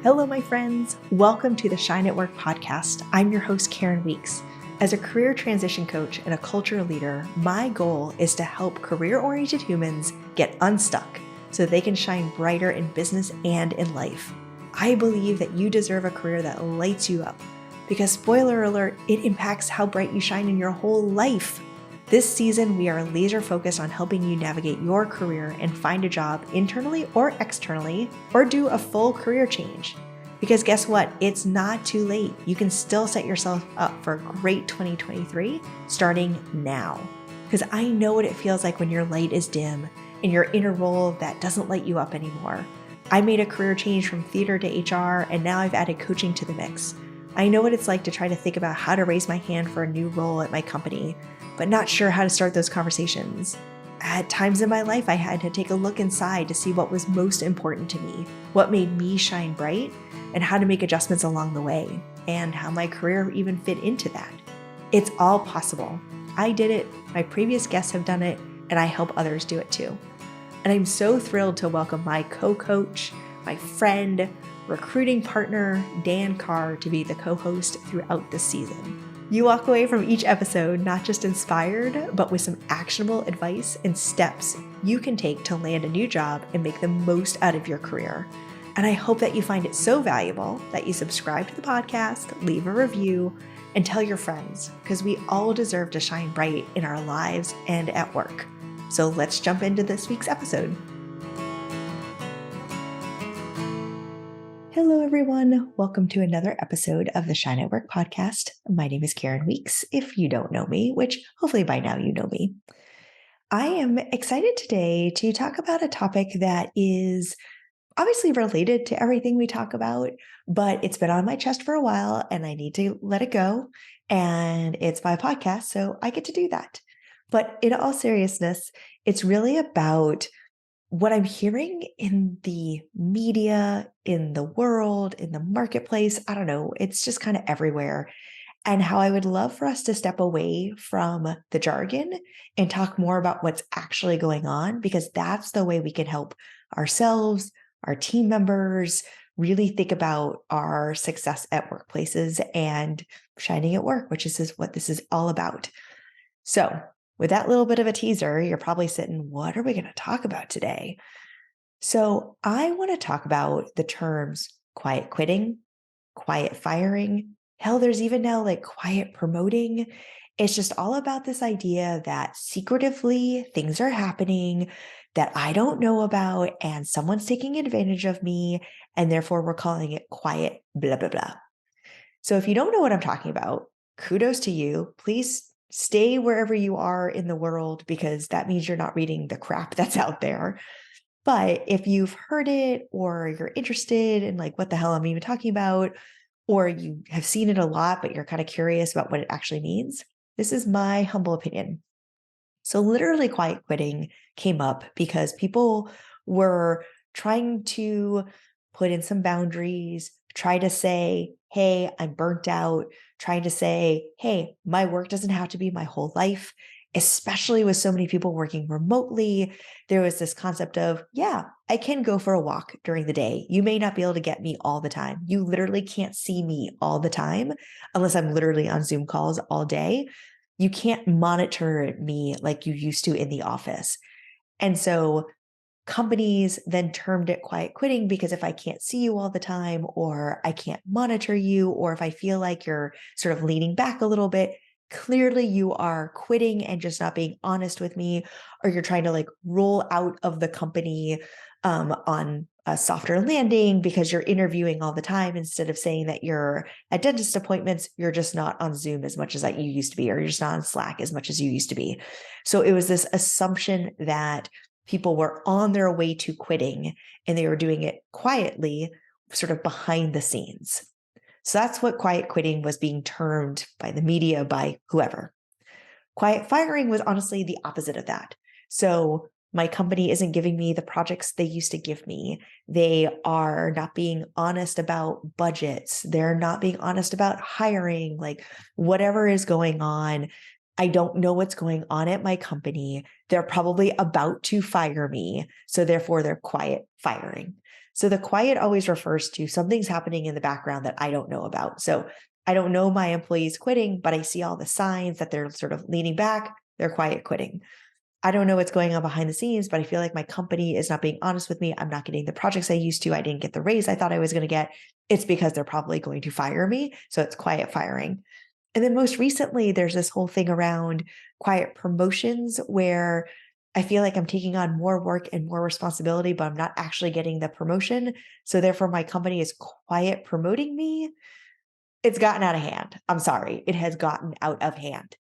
Hello, my friends. Welcome to the Shine at Work podcast. I'm your host, Karen Weeks. As a career transition coach and a culture leader, my goal is to help career-oriented humans get unstuck so they can shine brighter in business and in life. I believe that you deserve a career that lights you up because, spoiler alert, it impacts how bright you shine in your whole life. This season, we are laser focused on helping you navigate your career and find a job internally or externally, or do a full career change. Because guess what? It's not too late. You can still set yourself up for a great 2023 starting now. Because I know what it feels like when your light is dim and you're in a role that doesn't light you up anymore. I made a career change from theater to HR, and now I've added coaching to the mix. I know what it's like to try to think about how to raise my hand for a new role at my company, but not sure how to start those conversations. At times in my life, I had to take a look inside to see what was most important to me, what made me shine bright, and how to make adjustments along the way, and how my career even fit into that. It's all possible. I did it, my previous guests have done it, and I help others do it too. And I'm so thrilled to welcome my co-coach, my friend, recruiting partner, Dan Carr, to be the co-host throughout this season. You walk away from each episode not just inspired, but with some actionable advice and steps you can take to land a new job and make the most out of your career. And I hope that you find it so valuable that you subscribe to the podcast, leave a review, and tell your friends, because we all deserve to shine bright in our lives and at work. So let's jump into this week's episode. Hello, everyone. Welcome to another episode of the Shine at Work podcast. My name is Karen Weeks, if you don't know me, which hopefully by now you know me. I am excited today to talk about a topic that is obviously related to everything we talk about, but it's been on my chest for a while and I need to let it go. And it's my podcast, so I get to do that. But in all seriousness, it's really about what I'm hearing in the media, in the world, in the marketplace. I don't know, it's just kind of everywhere. And how I would love for us to step away from the jargon and talk more about what's actually going on, because that's the way we can help ourselves, our team members, really think about our success at workplaces and shining at work, which is what this is all about. So with that little bit of a teaser, you're probably sitting, what are we going to talk about today? So I want to talk about the terms quiet quitting, quiet firing. Hell, there's even now like quiet promoting. It's just all about this idea that secretively things are happening that I don't know about, and someone's taking advantage of me, and therefore we're calling it quiet blah, blah, blah. So if you don't know what I'm talking about, kudos to you. Please stay wherever you are in the world, because that means you're not reading the crap that's out there. But if you've heard it, or you're interested in like what the hell I'm even talking about, or you have seen it a lot, but you're kind of curious about what it actually means, this is my humble opinion. So literally quiet quitting came up because people were trying to put in some boundaries, try to say, hey, I'm burnt out, trying to say, hey, my work doesn't have to be my whole life, especially with so many people working remotely. There was this concept of, yeah, I can go for a walk during the day. You may not be able to get me all the time. You literally can't see me all the time unless I'm literally on Zoom calls all day. You can't monitor me like you used to in the office. And so companies then termed it quiet quitting, because if I can't see you all the time, or I can't monitor you, or if I feel like you're sort of leaning back a little bit, clearly you are quitting and just not being honest with me, or you're trying to like roll out of the company on a softer landing because you're interviewing all the time, instead of saying that you're at dentist appointments, you're just not on Zoom as much as that you used to be, or you're just not on Slack as much as you used to be. So it was this assumption that people were on their way to quitting and they were doing it quietly, sort of behind the scenes. So that's what quiet quitting was being termed by the media, by whoever. Quiet firing was honestly the opposite of that. So my company isn't giving me the projects they used to give me. They are not being honest about budgets. They're not being honest about hiring, like whatever is going on. I don't know what's going on at my company. They're probably about to fire me. So therefore they're quiet firing. So the quiet always refers to something's happening in the background that I don't know about. So I don't know my employees quitting, but I see all the signs that they're sort of leaning back. They're quiet quitting. I don't know what's going on behind the scenes, but I feel like my company is not being honest with me. I'm not getting the projects I used to. I didn't get the raise I thought I was going to get. It's because they're probably going to fire me. So it's quiet firing. And then most recently, there's this whole thing around quiet promotions where I feel like I'm taking on more work and more responsibility, but I'm not actually getting the promotion. So therefore, my company is quiet promoting me. It's gotten out of hand. I'm sorry. It has gotten out of hand.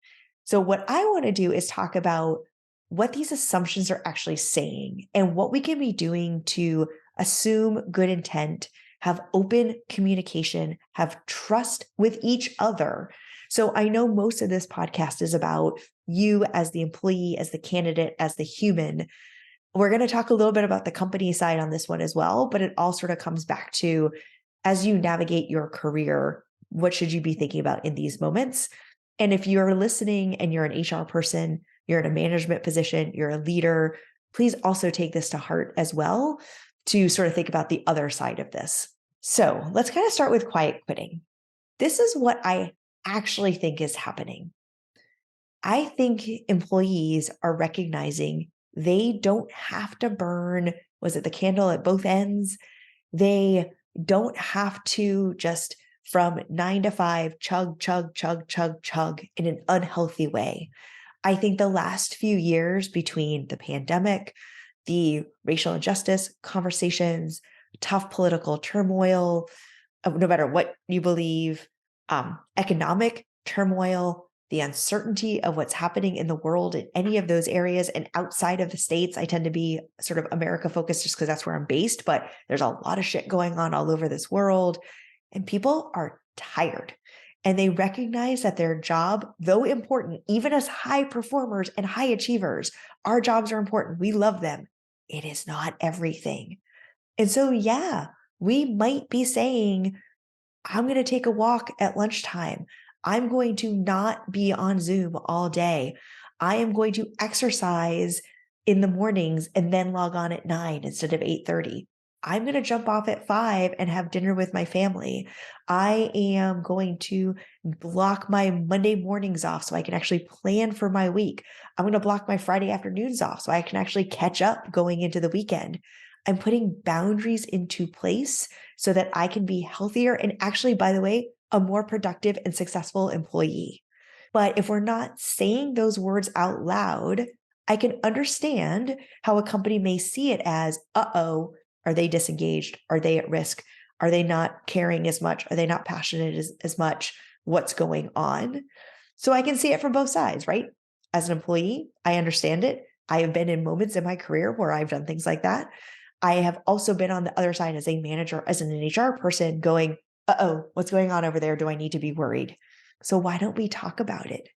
So, what I want to do is talk about what these assumptions are actually saying and what we can be doing to assume good intent, have open communication, have trust with each other. So, I know most of this podcast is about you as the employee, as the candidate, as the human. We're going to talk a little bit about the company side on this one as well, but it all sort of comes back to as you navigate your career, what should you be thinking about in these moments? And if you're listening and you're an HR person, you're in a management position, you're a leader, please also take this to heart as well to sort of think about the other side of this. So let's kind of start with quiet quitting. This is what I actually think is happening. I think employees are recognizing they don't have to burn, was it the candle at both ends? They don't have to just from 9 to 5 chug, chug, chug, chug, chug in an unhealthy way. I think the last few years between the pandemic, the racial injustice conversations, tough political turmoil, no matter what you believe, economic turmoil, the uncertainty of what's happening in the world in any of those areas and outside of the States. I tend to be sort of America focused just because that's where I'm based, but there's a lot of shit going on all over this world. And people are tired and they recognize that their job, though important, even as high performers and high achievers, our jobs are important. We love them. It is not everything. And so, yeah, we might be saying, I'm going to take a walk at lunchtime. I'm going to not be on Zoom all day. I am going to exercise in the mornings and then log on at 9 instead of 8:30. I'm going to jump off at 5 and have dinner with my family. I am going to block my Monday mornings off so I can actually plan for my week. I'm going to block my Friday afternoons off so I can actually catch up going into the weekend. I'm putting boundaries into place so that I can be healthier and actually, by the way, a more productive and successful employee. But if we're not saying those words out loud, I can understand how a company may see it as, uh-oh, are they disengaged? Are they at risk? Are they not caring as much? Are they not passionate as much? What's going on? So I can see it from both sides, right? As an employee, I understand it. I have been in moments in my career where I've done things like that. I have also been on the other side as a manager, as an HR person going, uh-oh, what's going on over there? Do I need to be worried? So why don't we talk about it?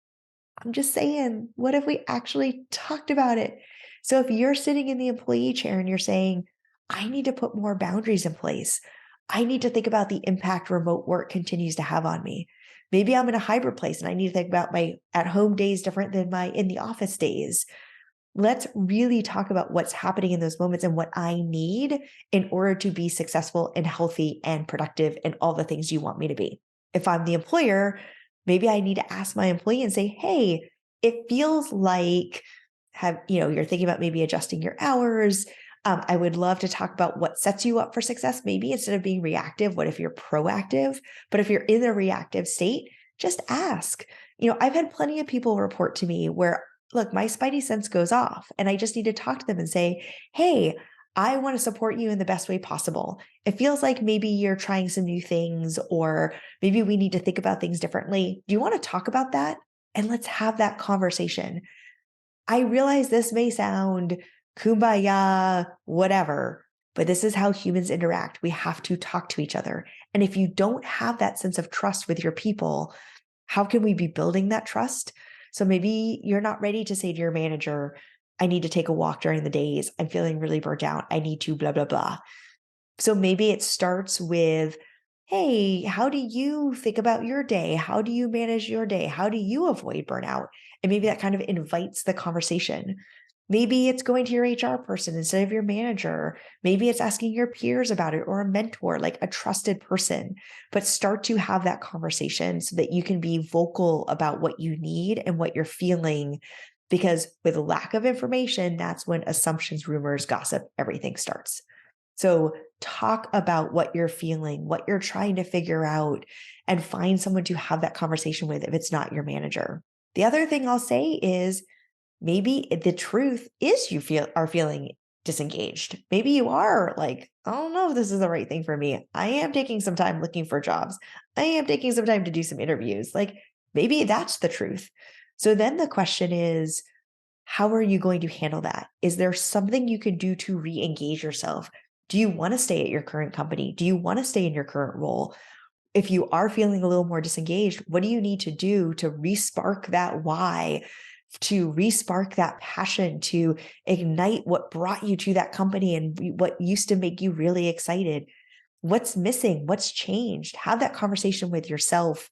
I'm just saying, what if we actually talked about it? So if you're sitting in the employee chair and you're saying, I need to put more boundaries in place. I need to think about the impact remote work continues to have on me. Maybe I'm in a hybrid place and I need to think about my at home days different than my in the office days. Let's really talk about what's happening in those moments and what I need in order to be successful and healthy and productive and all the things you want me to be. If I'm the employer, maybe I need to ask my employee and say, hey, it feels like you're thinking about maybe adjusting your hours. I would love to talk about what sets you up for success. Maybe instead of being reactive, what if you're proactive? But if you're in a reactive state, just ask. I've had plenty of people report to me where look, my spidey sense goes off and I just need to talk to them and say, hey, I want to support you in the best way possible. It feels like maybe you're trying some new things, or maybe we need to think about things differently. Do you want to talk about that? And let's have that conversation. I realize this may sound kumbaya, whatever, but this is how humans interact. We have to talk to each other. And if you don't have that sense of trust with your people, how can we be building that trust? So maybe you're not ready to say to your manager, I need to take a walk during the days. I'm feeling really burnt out. I need to blah, blah, blah. So maybe it starts with, hey, how do you think about your day? How do you manage your day? How do you avoid burnout? And maybe that kind of invites the conversation. Maybe it's going to your HR person instead of your manager. Maybe it's asking your peers about it or a mentor, like a trusted person. But start to have that conversation so that you can be vocal about what you need and what you're feeling. Because with lack of information, that's when assumptions, rumors, gossip, everything starts. So talk about what you're feeling, what you're trying to figure out, and find someone to have that conversation with if it's not your manager. The other thing I'll say is maybe the truth is you are feeling disengaged. Maybe you are like, I don't know if this is the right thing for me. I am taking some time looking for jobs. I am taking some time to do some interviews. Like maybe that's the truth. So then the question is, how are you going to handle that? Is there something you can do to re-engage yourself? Do you want to stay at your current company? Do you want to stay in your current role? If you are feeling a little more disengaged, what do you need to do to respark that why, to respark that passion, to ignite what brought you to that company and what used to make you really excited? What's missing? What's changed? Have that conversation with yourself,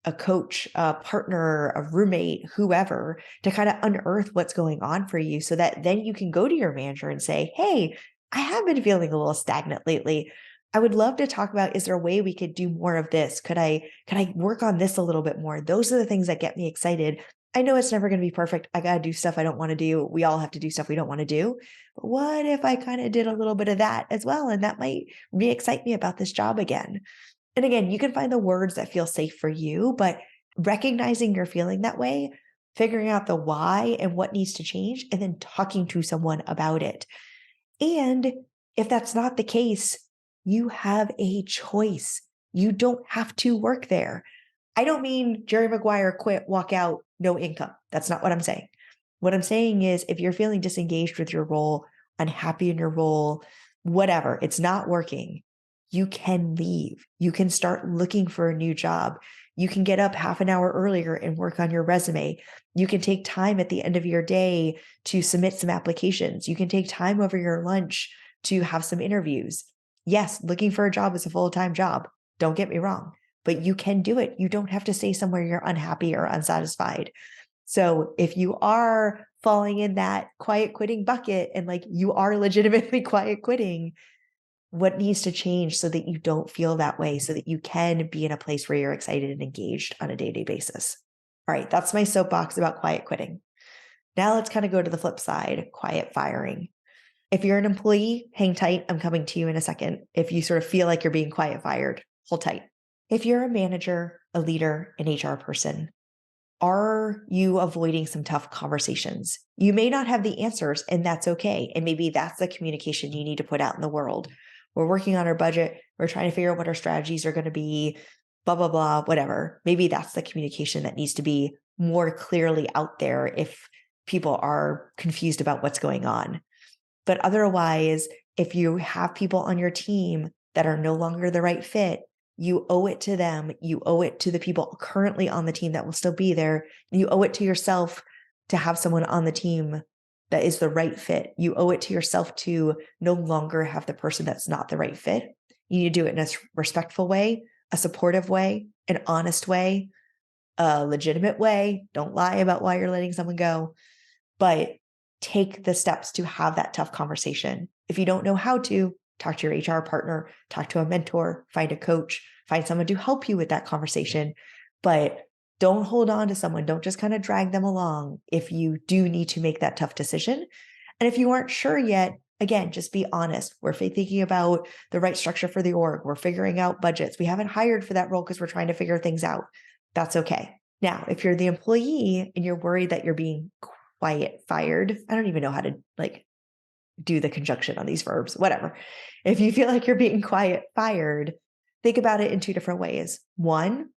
a coach, a partner, a roommate, whoever, to kind of unearth what's going on for you so that then you can go to your manager and say, hey, I have been feeling a little stagnant lately. I would love to talk about, is there a way we could do more of this? Could I work on this a little bit more? Those are the things that get me excited. I know it's never going to be perfect. I got to do stuff I don't want to do. We all have to do stuff we don't want to do. But what if I kind of did a little bit of that as well? And that might re-excite me about this job again. And again, you can find the words that feel safe for you, but recognizing you're feeling that way, figuring out the why and what needs to change, and then talking to someone about it. And if that's not the case, you have a choice. You don't have to work there. I don't mean Jerry Maguire quit, walk out, no income. That's not what I'm saying. What I'm saying is if you're feeling disengaged with your role, unhappy in your role, whatever, it's not working, you can leave. You can start looking for a new job. You can get up half an hour earlier and work on your resume. You can take time at the end of your day to submit some applications. You can take time over your lunch to have some interviews. Yes, looking for a job is a full-time job. Don't get me wrong, but you can do it. You don't have to stay somewhere you're unhappy or unsatisfied. So if you are falling in that quiet quitting bucket and like you are legitimately quiet quitting, what needs to change so that you don't feel that way, so that you can be in a place where you're excited and engaged on a day-to-day basis? All right, that's my soapbox about quiet quitting. Now let's kind of go to the flip side, quiet firing. If you're an employee, hang tight. I'm coming to you in a second. If you sort of feel like you're being quiet fired, hold tight. If you're a manager, a leader, an HR person, are you avoiding some tough conversations? You may not have the answers, and that's okay. And maybe that's the communication you need to put out in the world. We're working on our budget. We're trying to figure out what our strategies are going to be, blah, blah, blah, whatever. Maybe that's the communication that needs to be more clearly out there if people are confused about what's going on. But otherwise, if you have people on your team that are no longer the right fit, you owe it to them. You owe it to the people currently on the team that will still be there. You owe it to yourself to have someone on the team that is the right fit. You owe it to yourself to no longer have the person that's not the right fit. You need to do it in a respectful way, a supportive way, an honest way, a legitimate way. Don't lie about why you're letting someone go, but take the steps to have that tough conversation. If you don't know how to, talk to your HR partner, talk to a mentor, find a coach, find someone to help you with that conversation. But don't hold on to someone. Don't just kind of drag them along if you do need to make that tough decision. And if you aren't sure yet, again, just be honest. We're thinking about the right structure for the org. We're figuring out budgets. We haven't hired for that role because we're trying to figure things out. That's okay. Now, if you're the employee and you're worried that you're being quiet fired, I don't even know how to do the conjunction on these verbs, whatever. If you feel like you're being quiet fired, think about it in two different ways. One,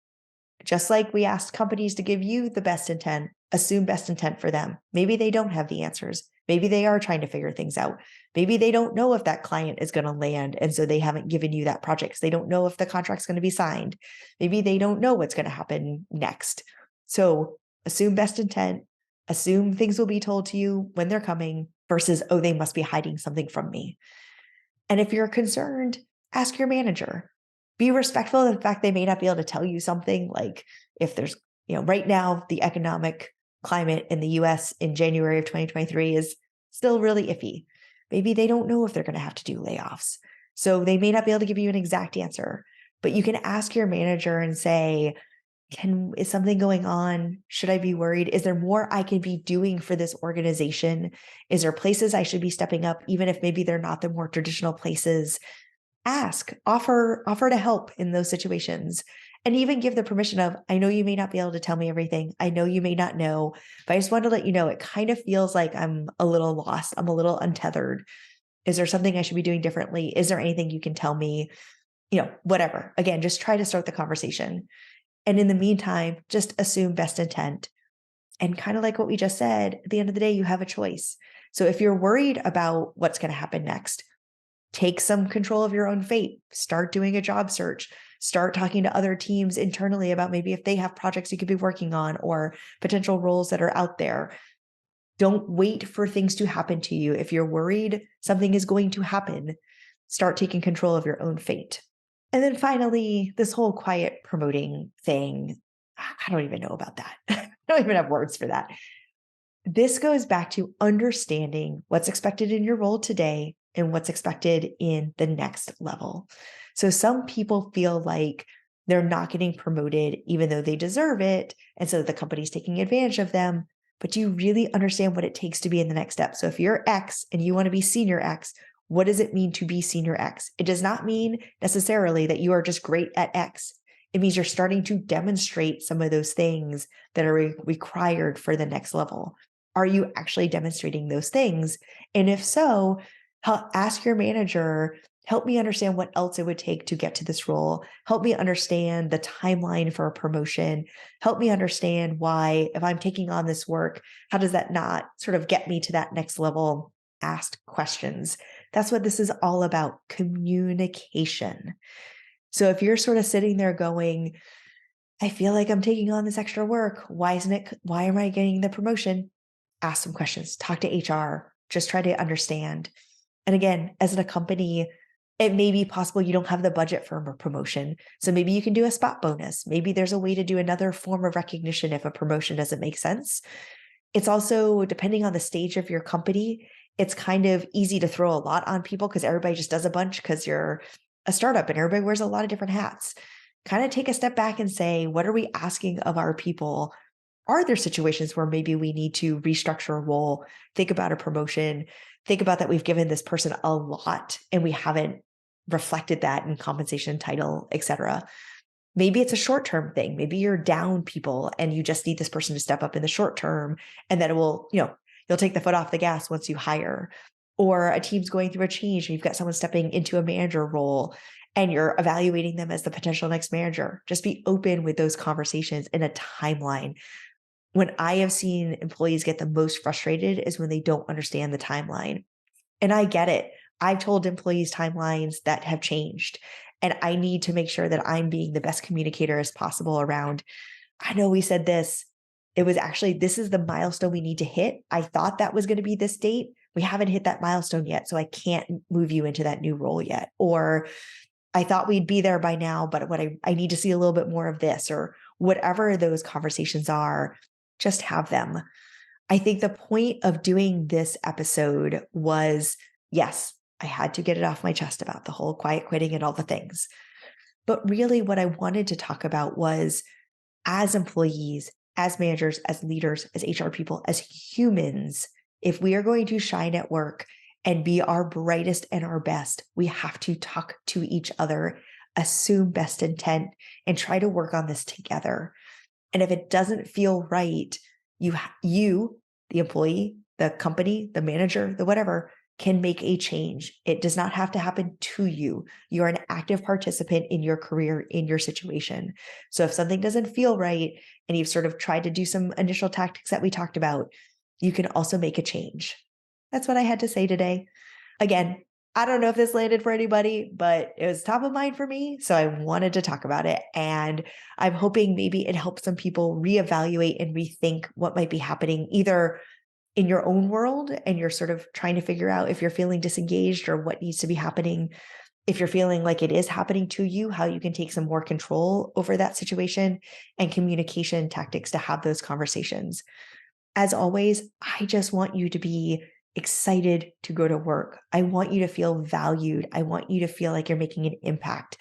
just like we asked companies to give you the best intent, assume best intent for them. Maybe they don't have the answers. Maybe they are trying to figure things out. Maybe they don't know if that client is going to land. And so they haven't given you that project. So they don't know if the contract's going to be signed. Maybe they don't know what's going to happen next. So assume best intent, assume things will be told to you when they're coming versus, oh, they must be hiding something from me. And if you're concerned, ask your manager. Be respectful of the fact they may not be able to tell you something, like if there's, right now, the economic climate in the US in January of 2023 is still really iffy. Maybe they don't know if they're going to have to do layoffs. So they may not be able to give you an exact answer, but you can ask your manager and say, is something going on? Should I be worried? Is there more I can be doing for this organization? Is there places I should be stepping up, even if maybe they're not the more traditional places? Ask, offer to help in those situations. And even give the permission of, I know you may not be able to tell me everything. I know you may not know, but I just wanted to let you know, it kind of feels like I'm a little lost. I'm a little untethered. Is there something I should be doing differently? Is there anything you can tell me? Whatever. Again, just try to start the conversation. And in the meantime, just assume best intent. And kind of like what we just said, at the end of the day, you have a choice. So if you're worried about what's going to happen next, take some control of your own fate. Start doing a job search. Start talking to other teams internally about maybe if they have projects you could be working on or potential roles that are out there. Don't wait for things to happen to you. If you're worried something is going to happen, start taking control of your own fate. And then finally, this whole quiet promoting thing, I don't even know about that. I don't even have words for that. This goes back to understanding what's expected in your role today and what's expected in the next level. So some people feel like they're not getting promoted even though they deserve it. And so the company's taking advantage of them. But do you really understand what it takes to be in the next step? So if you're X and you want to be senior X, what does it mean to be senior X? It does not mean necessarily that you are just great at X. It means you're starting to demonstrate some of those things that are required for the next level. Are you actually demonstrating those things? And if so, ask your manager, help me understand what else it would take to get to this role. Help me understand the timeline for a promotion. Help me understand why, if I'm taking on this work, how does that not sort of get me to that next level? Ask questions. That's what this is all about, communication. So if you're sort of sitting there going, I feel like I'm taking on this extra work. Why am I getting the promotion? Ask some questions, talk to HR, just try to understand. And again, as in a company, it may be possible you don't have the budget for a promotion. So maybe you can do a spot bonus. Maybe there's a way to do another form of recognition if a promotion doesn't make sense. It's also, depending on the stage of your company, it's kind of easy to throw a lot on people because everybody just does a bunch because you're a startup and everybody wears a lot of different hats. Kind of take a step back and say, what are we asking of our people? Are there situations where maybe we need to restructure a role, think about a promotion, think about that we've given this person a lot and we haven't reflected that in compensation, title, et cetera. Maybe it's a short-term thing. Maybe you're down people and you just need this person to step up in the short term and then it will, you'll take the foot off the gas once you hire. Or a team's going through a change and you've got someone stepping into a manager role and you're evaluating them as the potential next manager. Just be open with those conversations in a timeline. When I have seen employees get the most frustrated is when they don't understand the timeline. And I get it. I've told employees timelines that have changed, and I need to make sure that I'm being the best communicator as possible around, I know we said this. It was actually, this is the milestone we need to hit. I thought that was going to be this date. We haven't hit that milestone yet, so I can't move you into that new role yet. Or I thought we'd be there by now, but what I need to see a little bit more of this, or whatever those conversations are, just have them. I think the point of doing this episode was, yes, I had to get it off my chest about the whole quiet quitting and all the things. But really what I wanted to talk about was, as employees, as managers, as leaders, as HR people, as humans, if we are going to shine at work and be our brightest and our best, we have to talk to each other, assume best intent, and try to work on this together. And if it doesn't feel right, you, the employee, the company, the manager, the whatever, can make a change. It does not have to happen to you. You are an active participant in your career, in your situation. So if something doesn't feel right and you've sort of tried to do some initial tactics that we talked about, you can also make a change. That's what I had to say today. Again, I don't know if this landed for anybody, but it was top of mind for me. So I wanted to talk about it. And I'm hoping maybe it helps some people reevaluate and rethink what might be happening either in your own world and you're sort of trying to figure out if you're feeling disengaged or what needs to be happening if you're feeling like it is happening to you, how you can take some more control over that situation, and communication tactics to have those conversations. As always, I just want you to be excited to go to work. I want you to feel valued. I want you to feel like you're making an impact.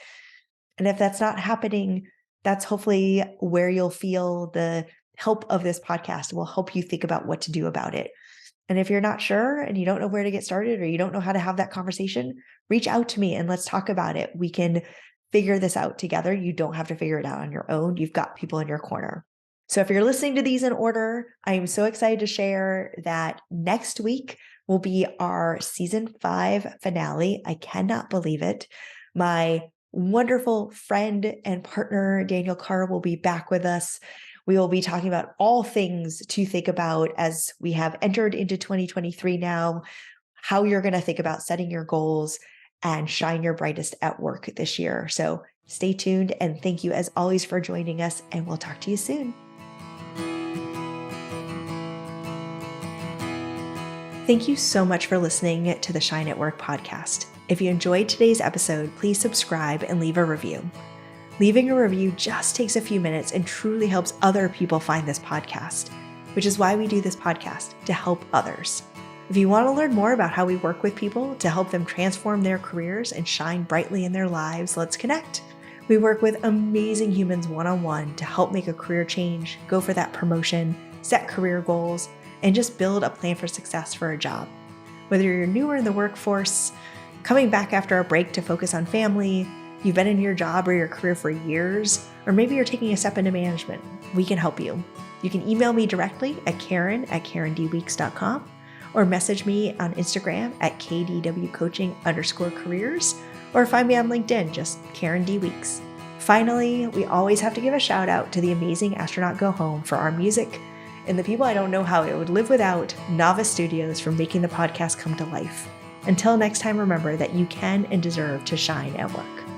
And if that's not happening, that's hopefully where you'll feel the help of this podcast will help you think about what to do about it. And if you're not sure and you don't know where to get started or you don't know how to have that conversation, reach out to me and let's talk about it. We can figure this out together. You don't have to figure it out on your own. You've got people in your corner. So if you're listening to these in order, I am so excited to share that next week will be our season 5 finale. I cannot believe it. My wonderful friend and partner, Daniel Carr, will be back with us. We will be talking about all things to think about as we have entered into 2023 now, how you're going to think about setting your goals and shine your brightest at work this year. So stay tuned and thank you as always for joining us, and we'll talk to you soon. Thank you so much for listening to the Shine at Work podcast. If you enjoyed today's episode, please subscribe and leave a review. Leaving a review just takes a few minutes and truly helps other people find this podcast, which is why we do this podcast, to help others. If you want to learn more about how we work with people to help them transform their careers and shine brightly in their lives, let's connect. We work with amazing humans one-on-one to help make a career change, go for that promotion, set career goals, and just build a plan for success for a job. Whether you're newer in the workforce, coming back after a break to focus on family, you've been in your job or your career for years, or maybe you're taking a step into management, we can help you. You can email me directly at Karen@KarenDWeeks.com or message me on Instagram at KDWCoaching_careers or find me on LinkedIn, just Karen D. Weeks. Finally, we always have to give a shout out to the amazing Astronaut Go Home for our music and the people I don't know how I would live without, Novice Studios, for making the podcast come to life. Until next time, remember that you can and deserve to shine at work.